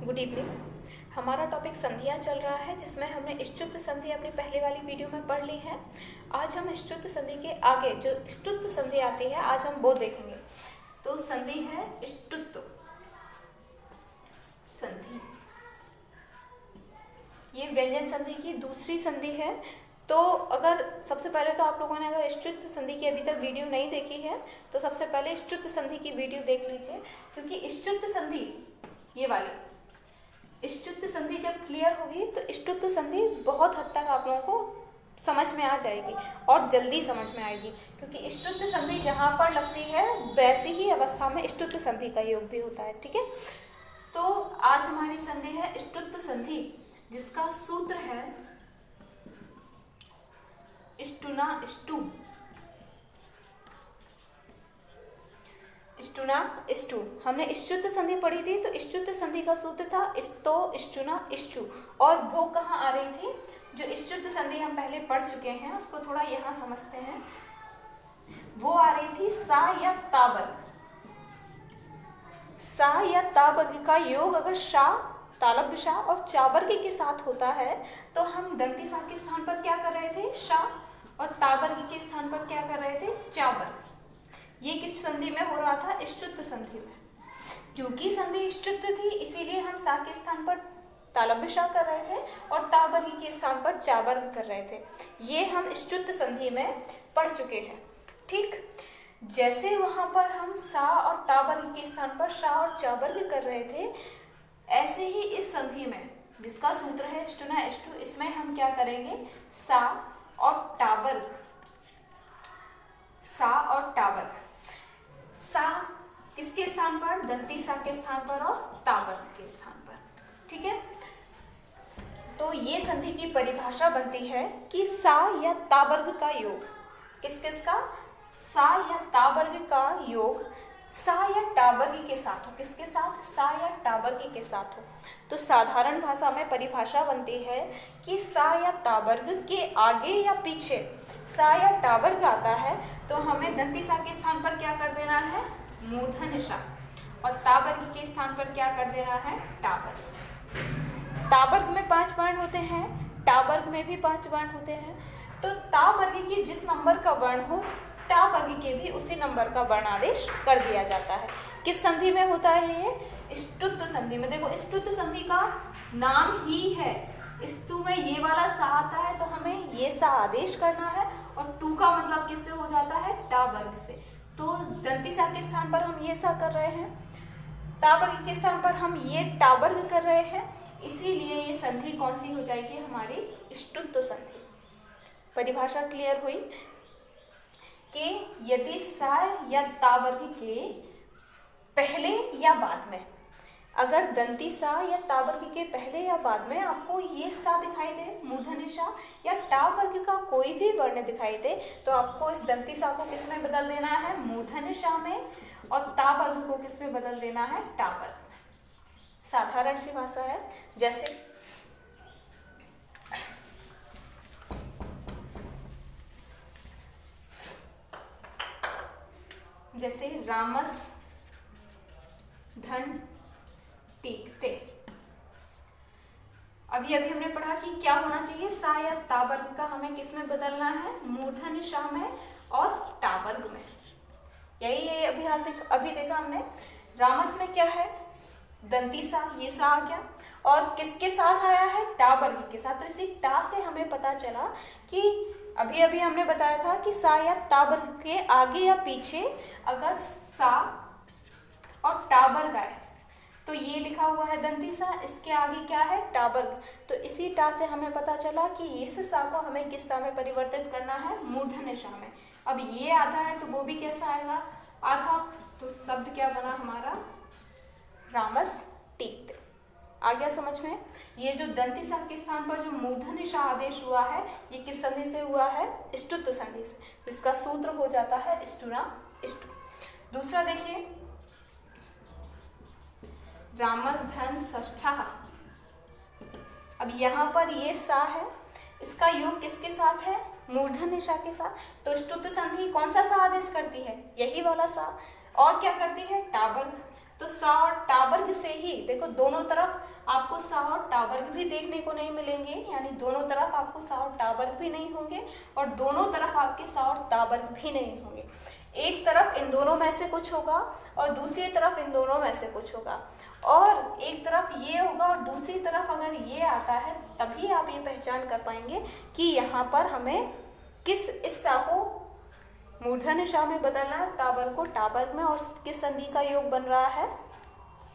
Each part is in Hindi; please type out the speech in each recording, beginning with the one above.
Good evening. हमारा टॉपिक संधियाँ चल रहा है, जिसमें हमने इष्टुत्व संधि अपनी पहले वाली वीडियो में पढ़ ली है। आज हम इष्टुत्व संधि के आगे जो इष्टुत्व संधि आती है, आज हम वो देखेंगे। तो संधि है इष्टुत्व संधि, ये व्यंजन संधि की दूसरी संधि है। तो अगर सबसे पहले तो आप लोगों ने अगर इष्टुत्व संधि की अभी तक वीडियो नहीं देखी है तो सबसे पहले इष्टुत्व संधि की वीडियो देख लीजिए, क्योंकि इष्टुत्व संधि ये वाली इष्टुत्व संधि जब क्लियर होगी तो इष्टुत्व संधि बहुत हद तक आप लोगों को समझ में आ जाएगी और जल्दी समझ में आएगी, क्योंकि इष्टुत्व संधि जहाँ पर लगती है वैसी ही अवस्था में इष्टुत्व संधि का योग भी होता है। ठीक है, तो आज हमारी संधि है इष्टुत्व संधि, जिसका सूत्र है इष्टुना इष्टु। इष्टुना इष्टु हमने इष्टुत्व संधि पढ़ी थी, तो इष्टुत्व संधि का सूत्र था इस्तो इष्टुना इष्टु। और वो कहाँ आ रही थी? जो इष्टुत्व संधि हम पहले पढ़ चुके हैं उसको थोड़ा यहाँ समझते हैं। वो आ रही थी सा या ता वर्ग। सा या ता वर्ग का योग अगर शा, तालव्य शा और चा वर्ग के साथ होता है तो हम दंती सा के स्थान पर क्या कर रहे थे? शा, और ता वर्ग के स्थान पर क्या कर रहे थे? चा वर्ग। ये किस संधि में हो रहा था? इष्टुत्व संधि में। क्योंकि संधि इष्टुत्व थी इसीलिए हम सा के स्थान पर तालव्य शा कर रहे थे और ता वर्ग के स्थान पर चा वर्ग कर रहे थे। ये हम इष्टुत्व संधि में पढ़ चुके हैं। ठीक, जैसे वहां पर हम सा और ता वर्ग के स्थान पर शा और चा वर्ग कर रहे थे, ऐसे ही इस संधि में जिसका सूत्र है इष्टुना इष्टु, इसमें हम क्या करेंगे? सा और टा वर्ग, सा और टा वर्ग। सा किसके स्थान पर? दंती सा के स्थान पर और ता वर्ग के स्थान पर। ठीक है, तो ये संधि की परिभाषा बनती है कि सा या ता वर्ग का योग किस किस का? सा या ता वर्ग का योग सा या टा वर्ग के साथ हो। किसके साथ? सा या टा वर्ग के साथ हो। तो साधारण भाषा में परिभाषा बनती है कि सा या ता वर्ग के आगे या पीछे सा या टा वर्ग आता है तो हमें दंती सा के स्थान पर क्या कर देना है? मूर्धन्य षा, और ता वर्ग के स्थान पर क्या कर देना है? टा वर्ग। ता वर्ग में 5 वर्ण होते हैं, टा वर्ग में भी 5 वर्ण होते हैं। तो ता वर्ग की जिस नंबर का वर्ण हो, टा वर्ग के भी उसी नंबर का वर्ण आदेश कर दिया जाता है। किस संधि में होता है ये? इष्टुत्व संधि में। देखो, इष्टुत्व संधि का नाम ही है, इस्तु में ये वाला सा आता है तो हमें ये सा आदेश करना है, और टू का मतलब किससे हो जाता है? टा वर्ग से। तो दंती सा के स्थान पर हम ये सा कर रहे हैं, ता वर्ग के स्थान पर हम ये टा वर्ग कर रहे हैं, इसीलिए ये संधि कौन सी हो जाएगी? हमारी इष्टुत्व संधि। परिभाषा क्लियर हुई कि यदि सा या ता वर्ग के पहले या बाद में, अगर दंती सा या ता वर्ग के पहले या बाद में आपको ये सा दिखाई दे, मूर्धन्य षा, या टा वर्ग का कोई भी वर्ण दिखाई दे, तो आपको इस दंती सा को किस में बदल देना है? मूर्धन्य षा में, और ता वर्ग को किस में बदल देना है? टा वर्ग। साधारण सी भाषा है। जैसे रामस धन टीकते। अभी हमने पढ़ा कि क्या होना चाहिए? सा या ता वर्ग का हमें किस में बदलना है? मूर्धन्य षा में और टा वर्ग में। यही है अभी देखा हमने। रामस में क्या है? दंती सा, ये सा आ गया, और किसके साथ आया है? टा वर्ग के साथ। तो इसी टा से हमें पता चला कि अभी हमने बताया था कि सा या ता वर्ग के आगे या पीछे अगर सा और टा वर्ग आए तो ये लिखा हुआ है दंती सा, इसके आगे क्या है? टा वर्ग। तो इसी टा से हमें पता चला कि इस सा को हमें किस सा में परिवर्तित करना है? मूर्धन्य षा में। अब ये आधा है तो वो भी कैसा आएगा? आधा। तो शब्द क्या बना हमारा? रामस टीकते। आ गया समझ में? ये जो दंती सा के स्थान पर जो मूर्धन्य षा आदेश हुआ है, ये किस संधि से हुआ है? इष्टुत्व संधि से। इसका सूत्र हो जाता है इष्टुना इष्टु। दूसरा देखिए, रामस धन षष्ठः। अब यहाँ पर ये सा है, इसका योग किसके साथ है? मूर्धन्य षा के साथ। तो इष्टुत्व संधि कौन सा सा आदेश करती है? यही वाला सा। और क्या करती है? टा वर्ग। तो सा और टा वर्ग से ही देखो दोनों तरफ आपको सा और टा वर्ग भी देखने को नहीं मिलेंगे, यानी दोनों तरफ आपको सा और टा वर्ग भी नहीं होंगे और दोनों तरफ आपके सा और ता वर्ग भी नहीं होंगे। एक तरफ इन दोनों में से कुछ होगा और दूसरी तरफ इन दोनों में से कुछ होगा, और एक तरफ ये होगा और दूसरी तरफ अगर ये आता है तभी आप ये पहचान कर पाएंगे कि यहाँ पर हमें किस इस सा को मूर्धन्य षा में बदलना है, ता वर्ग को टा वर्ग में, और किस संधि का योग बन रहा है,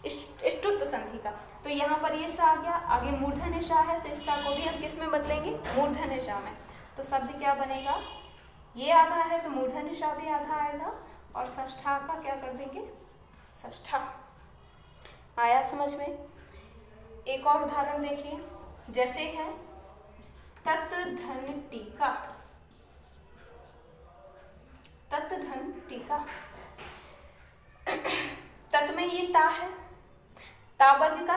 इष्टुत्व संधि का। तो यहाँ पर ये सा आ गया, आगे मूर्धन्य षा है तो इस सा को भी हम किस में बदलेंगे, मूर्धन्य षा में। तो शब्द क्या बनेगा, ये आधा है तो मूर्धन्य षा भी आधा आएगा और षष्ठा का क्या कर देंगे, षष्ठा। आया समझ में। एक और उदाहरण देखिए, जैसे है तत् धन टीका, तत् धन टीका। तत् में ये ता है, ता वर्ग का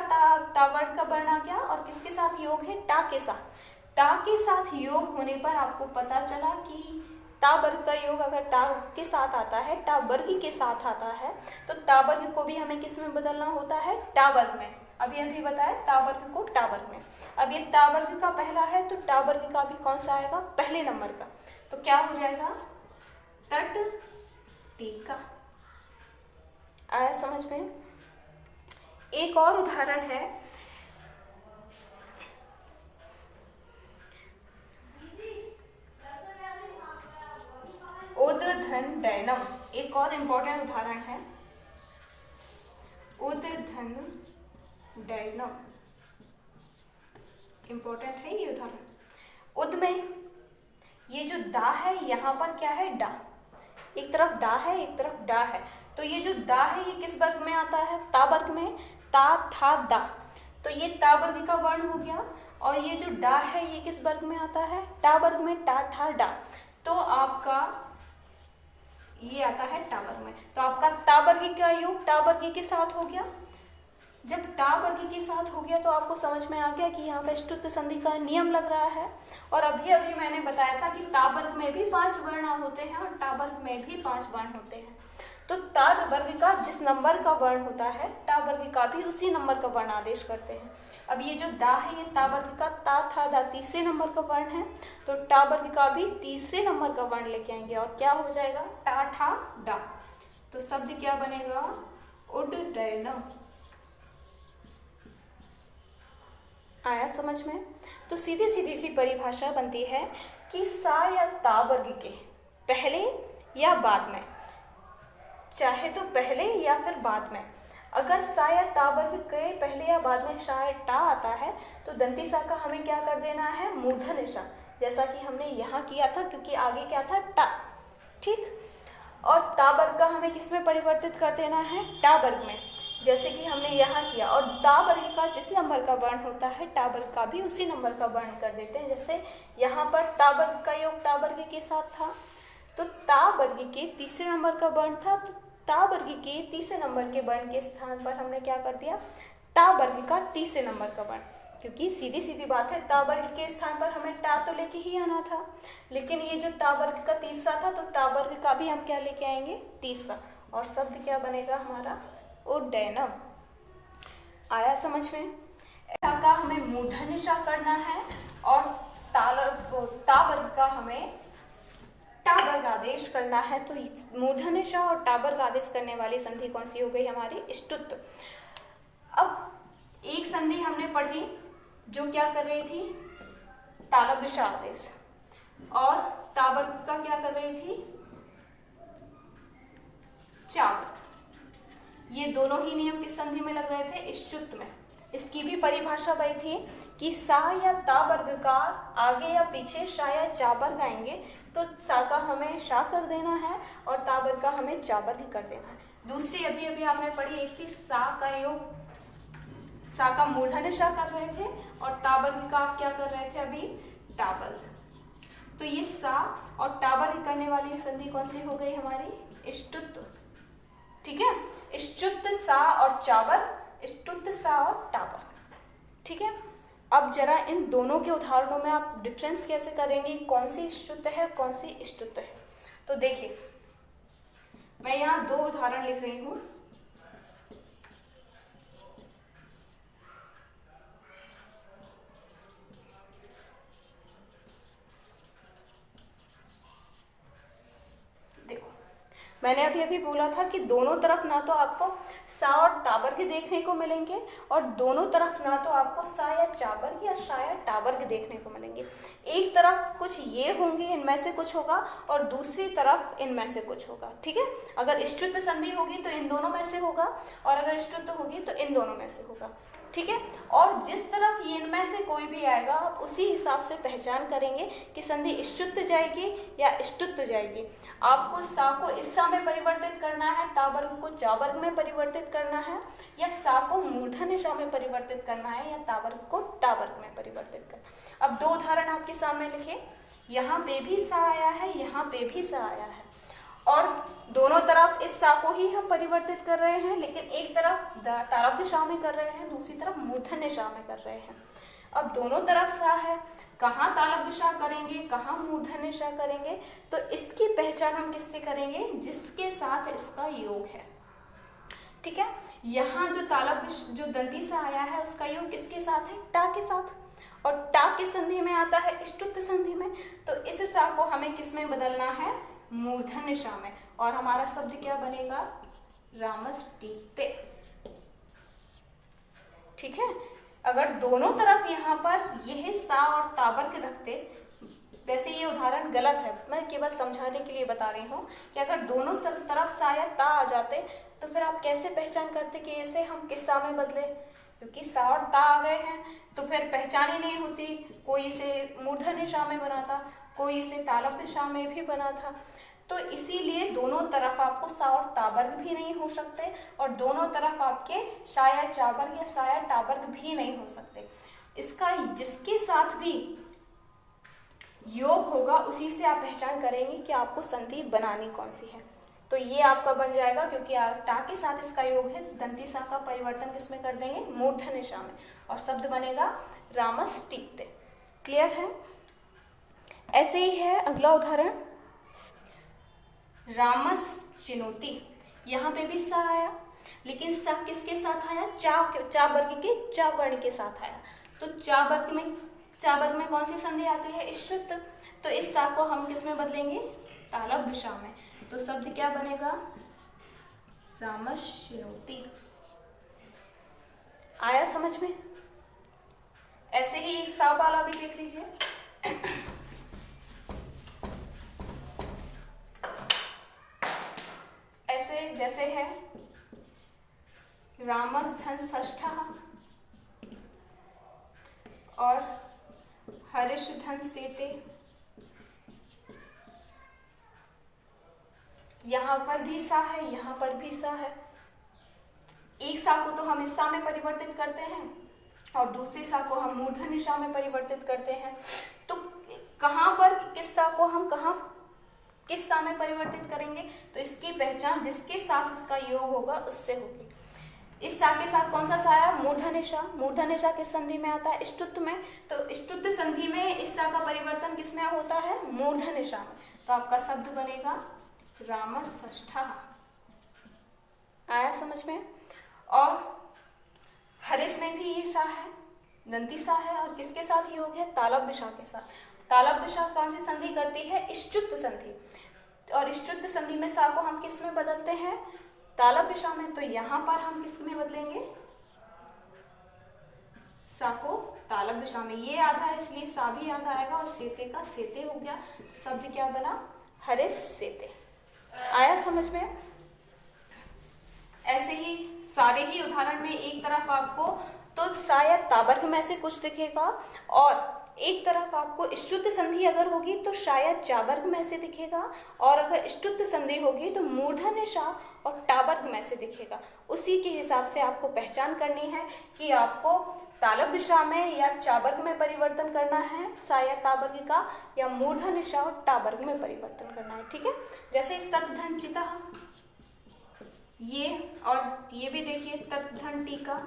ता वर्ग का वर्ण आ गया और किसके साथ योग है, टा के साथ। टा के साथ योग होने पर आपको पता चला कि ता वर्ग का योग अगर टा के साथ आता है, टा वर्ग के साथ आता है, तो ता वर्ग को भी हमें किस में बदलना होता है, टा वर्ग में। अभी अभी बताया ता वर्ग को टा वर्ग में। अब ये ता वर्ग का पहला है तो टा वर्ग का भी कौन सा आएगा, पहले नंबर का। तो क्या हो जाएगा, तट टीका। आया समझ में। एक और उदाहरण है, उद धन डैनम। एक और इंपॉर्टेंट उदाहरण है, उद धन डैनम, इंपॉर्टेंट है ये उदाहरण। उद में ये जो दा है यहाँ पर क्या है, डा। एक तरफ दा है एक तरफ डा है, तो ये जो दा है ये किस वर्ग में आता है, ता वर्ग में। ता था दा, तो ये ता वर्ग का वर्ण हो गया। और ये जो डा है ये किस वर्ग में आता है, टा वर्ग में, टा ठा डा। तो आपका ये आता है टा वर्ग में। तो आपका ता वर्ग का योग टा वर्ग के साथ हो गया। जब टा वर्ग के साथ हो गया तो आपको समझ में आ गया कि यहाँ पे इष्टुत्व संधि का नियम लग रहा है। और अभी अभी मैंने बताया था कि ता वर्ग में भी 5 वर्ण होते हैं और टा वर्ग में भी 5 वर्ण होते हैं। तो ता वर्ग का जिस नंबर का वर्ण होता है, टा वर्ग का भी उसी नंबर का वर्ण आदेश करते हैं। अब ये जो दा है ये ता वर्ग का ता था दा तीसरे नंबर का वर्ण है, तो टा वर्ग का भी तीसरे नंबर का वर्ण लेके आएंगे और क्या हो जाएगा, टा ठा डा। तो शब्द क्या बनेगा, उड्डयनम। आया समझ में। तो सीधी सीधी सी परिभाषा बनती है कि सा या ता वर्ग के पहले या बाद में, चाहे तो पहले या फिर बाद में, अगर सा या ता वर्ग के पहले या बाद में सा या टा आता है तो दंती सा का हमें क्या कर देना है, मूर्धन्य षा, जैसा कि हमने यहाँ किया था, क्योंकि आगे क्या था, टा। ठीक। और ता वर्ग का हमें किस में परिवर्तित कर देना है, टा वर्ग में, जैसे कि हमने यहाँ किया। और ता वर्ग का जिस नंबर का वर्ण होता है, टा वर्ग का भी उसी नंबर का वर्ण कर देते हैं। जैसे यहाँ पर ता वर्ग का योग टा वर्ग के साथ था, तो ता वर्ग के तीसरे नंबर का वर्ण था, तो ता वर्ग के तीसरे नंबर के वर्ण के स्थान पर हमने क्या कर दिया, टा वर्ग का तीसरे नंबर का वर्ण। क्योंकि सीधी सीधी बात है, ता वर्ग के स्थान पर हमें टा तो लेके ही आना था, लेकिन ये जो ता वर्ग का तीसरा था, तो टा वर्ग का भी हम क्या लेके आएंगे, तीसरा। और शब्द क्या बनेगा हमारा, उड्डयनम। आया समझ में। ता का हमें मूर्धन्य षा करना है और ता वर्ग का हमें टा वर्ग आदेश करना है। तो मूर्धन्य षा और टा वर्ग आदेश करने वाली संधि कौन सी हो गई हमारी, इष्टुत्व। अब एक संधि हमने पढ़ी जो क्या कर रही थी, तालव्य षा आदेश, और ता वर्ग का क्या कर रही थी, चा वर्ग। ये दोनों ही नियम किस संधि में लग रहे थे, इष्टुत्व में। इसकी भी परिभाषा वही थी कि सा या ता वर्ग का आगे या पीछे सा या चा वर्ग आएंगे तो सा का हमें षा कर देना है और ता वर्ग का हमें चा वर्ग कर देना है। दूसरी अभी अभी आपने पढ़ी, एक थी सा का योग, सा का मूर्धन्य षा कर रहे थे और ता वर्ग का आप क्या कर रहे थे अभी, टा वर्ग। तो ये सा और टा वर्ग करने वाली संधि कौन सी हो गई हमारी, इष्टुत्व। ठीक है, इष्टुत्व सा और चा वर्ग, इष्टुत्व सा और टा वर्ग। ठीक है। अब जरा इन दोनों के उदाहरणों में आप डिफरेंस कैसे करेंगे, कौन सी इष्टुत्व है कौन सी इष्टुत्व है। तो देखिए मैं यहाँ 2 उदाहरण लिख रही हूँ। मैंने अभी अभी बोला था कि दोनों तरफ ना तो आपको सा और ता वर्ग देखने को मिलेंगे और दोनों तरफ ना तो आपको सा या चा वर्ग या शा या टा वर्ग देखने को मिलेंगे। एक तरफ कुछ ये होंगे, इनमें से कुछ होगा, और दूसरी तरफ इनमें से कुछ होगा। ठीक है, अगर इष्टुत्व संधि होगी तो इन दोनों में से होगा और अगर इष्टुत्व होगी तो इन दोनों में से होगा। ठीक है, और जिस तरफ इनमें से कोई भी आएगा आप उसी हिसाब से पहचान करेंगे कि संधि इष्टुत्व जाएगी या इष्टुत्व जाएगी। आपको सा को इस सा में परिवर्तित करना है, ता वर्ग को चा वर्ग में परिवर्तित करना है, या सा को मूर्धन्य षा में परिवर्तित करना है, या ता वर्ग को टा वर्ग में परिवर्तित करना। अब 2 उदाहरण आपके सामने लिखे। यहाँ पे भी सा आया है, यहाँ पे भी सा आया है, और दोनों तरफ इस सा को ही हम परिवर्तित कर रहे हैं, लेकिन एक तरफ तालव्य षा में कर रहे हैं, दूसरी तरफ मूर्धन्य षा में कर रहे हैं। अब दोनों तरफ सा है, कहाँ तालव्य षा करेंगे, कहाँ मूर्धन्य षा करेंगे, तो इसकी पहचान हम किससे करेंगे, जिसके साथ इसका योग है। ठीक है, यहाँ जो दंती सा आया है उसका योग किसके साथ है, टा के साथ, और टा की संधि में आता है इष्टुत्व संधि में, तो इस सा को हमें किस में बदलना है, मूर्धन्य षा में, और हमारा शब्द क्या बनेगा, रामस्टीते। ठीक है, अगर दोनों तरफ यहाँ पर यह सा और ता वर्ग रखते, वैसे ये उदाहरण गलत है, मैं केवल समझाने के लिए बता रही हूँ कि अगर दोनों तरफ सा या ता आ जाते तो फिर आप कैसे पहचान करते कि इसे हम किस सा में बदले, क्योंकि सा और ता आ गए हैं तो फिर पहचान ही नहीं होती। कोई इसे मूर्धन्य षा में बनाता, कोई इसे तालव्य षा में भी बना था, तो इसीलिए दोनों तरफ आपको सा और ता वर्ग भी नहीं हो सकते और दोनों तरफ आपके शा या चा वर्ग या सा या टा वर्ग भी नहीं हो सकते। इसका जिसके साथ भी योग होगा उसी से आप पहचान करेंगे कि आपको संधि बनानी कौन सी है। तो ये आपका बन जाएगा, क्योंकि टा के साथ इसका योग है, दंती सा का परिवर्तन किसमें कर देंगे, मूर्धन्य षा में, और शब्द बनेगा रामस्टीते। क्लियर है। ऐसे ही है अगला उदाहरण, रामस चिनोती। यहाँ पे भी सा आया, लेकिन सा किसके साथ आया, चा वर्ग के चा वर्ण के साथ आया। तो चा वर्ग में कौन सी संधि आती है, इष्टुत्व, तो इस सा को हम किस में बदलेंगे, तालव्य षा में, तो शब्द क्या बनेगा, रामस चिनोती। आया समझ में। ऐसे ही एक सा वाला भी देख लीजिए। ऐसे जैसे है रामस धन षष्ठा और हरिष धन सेते, यहाँ पर भी सा है, यहाँ पर भी सा है। एक सा को तो हम इस सा में परिवर्तित करते हैं और दूसरी सा को हम मूर्धन्य षा में परिवर्तित करते हैं। तो कहाँ पर किस सा को हम किस सा में परिवर्तित करेंगे, तो इसकी पहचान जिसके साथ उसका योग होगा उससे होगी। इस सा के साथ कौन सा सा आया, मूर्धन्य षा। मूर्धन्य षा किस संधि में आता है, इष्टुत्व में, तो इष्टुत्व संधि में इस सा का परिवर्तन किस में होता है, मूर्धन्य षा में, तो आपका शब्द बनेगा रामस षष्ठा। आया समझ में। और हरिस में भी ये सा है, दंती सा है, और किसके साथ योग है, तालव्य षा के साथ। तालव्य षा कौन सी संधि करती है, इष्टुत्व संधि, और इष्टुत्व संधि में सा को हम किस में बदलते हैं, तालव्य षा में, तो यहाँ पर हम किस में बदलेंगे, सा को तालव्य षा में। ये आधा है इसलिए सा भी आधा आएगा और सेते का सेते हो गया, तो शब्द क्या बना, हरिस सेते। आया समझ में। ऐसे ही सारे ही उदाहरण में एक तरफ आपको तो सा या ता वर्ग में से कुछ दिखेगा और एक तरफ आपको इष्टुत्व संधि अगर होगी तो शा या चा वर्ग में से दिखेगा, और अगर इष्टुत्व संधि होगी तो मूर्धन्य षा और टा वर्ग में से दिखेगा। उसी के हिसाब से आपको पहचान करनी है कि आपको तालव्य षा में या चा वर्ग में परिवर्तन करना है सा या ता वर्ग का, या मूर्धन्य षा और टा वर्ग में परिवर्तन करना है। ठीक है, जैसे सतधन चिता, ये और ये भी देखिए ततधन टीका,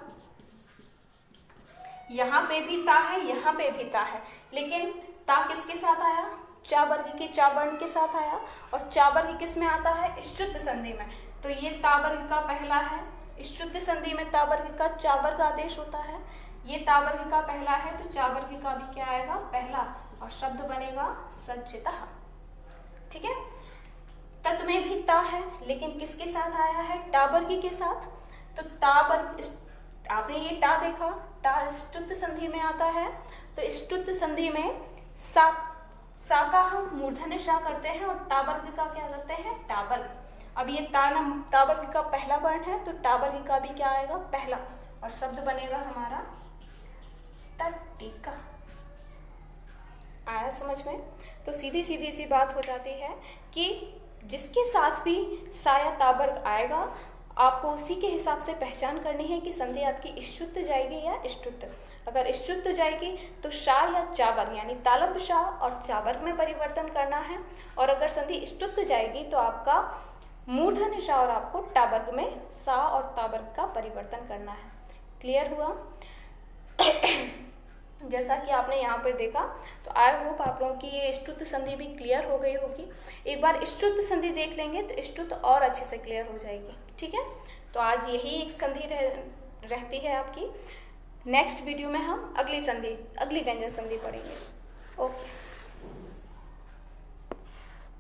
यहाँ पे भी ता है, यहाँ पे भी ता है, लेकिन ता किसके साथ आया, चा वर्ग के चा वर्ण के साथ आया, और चा वर्ग किस में आता है, इष्टुत्व संधि में, तो ये ता वर्ग का पहला है। इष्टुत्व संधि में ता वर्ग का चा वर्ग आदेश होता है, ये ता वर्ग का पहला है, तो चा वर्ग का भी क्या आएगा, पहला, और शब्द बनेगा सज्जितः। ठीक है, तत् में भी ता है, लेकिन किसके साथ आया है? टा वर्गी के साथ। तो ता वर्ग, आपने ये टा देखा, टा ष्टुत्व संधि में आता है। तो ष्टुत्व संधि में सा का हम मूर्धन्य सा करते हैं और ता वर्ग का क्या करते हैं? टा वर्ग। अब ये ता वर्ग का पहला वर्ण है, तो टा वर्ग का भी क्या आएगा? पहला, और शब्द बनेगा हमारा टट्टिका। आया समझ में? तो सीधी सीधी सी बात हो जाती है कि जिसके साथ भी सा या ता वर्ग आएगा, आपको उसी के हिसाब से पहचान करनी है कि संधि आपकी ष्टुत्व जाएगी या ष्टुत्व। अगर ष्टुत्व जाएगी तो शा या चा वर्ग यानी तालव्य शा और चा वर्ग में परिवर्तन करना है, और अगर संधि ष्टुत्व जाएगी तो आपका मूर्धन्य शा और आपको टा वर्ग में सा और ता वर्ग का परिवर्तन करना है। क्लियर हुआ? जैसा कि आपने यहाँ पर देखा, तो आई होप आप लोगों की ये ष्टुत्व संधि भी क्लियर हो गई होगी। एक बार ष्टुत्व संधि देख लेंगे तो ष्टुत्व और अच्छे से क्लियर हो जाएगी। ठीक है, तो आज यही एक संधि रहती है आपकी। नेक्स्ट वीडियो में हम अगली व्यंजन संधि पढ़ेंगे। ओके।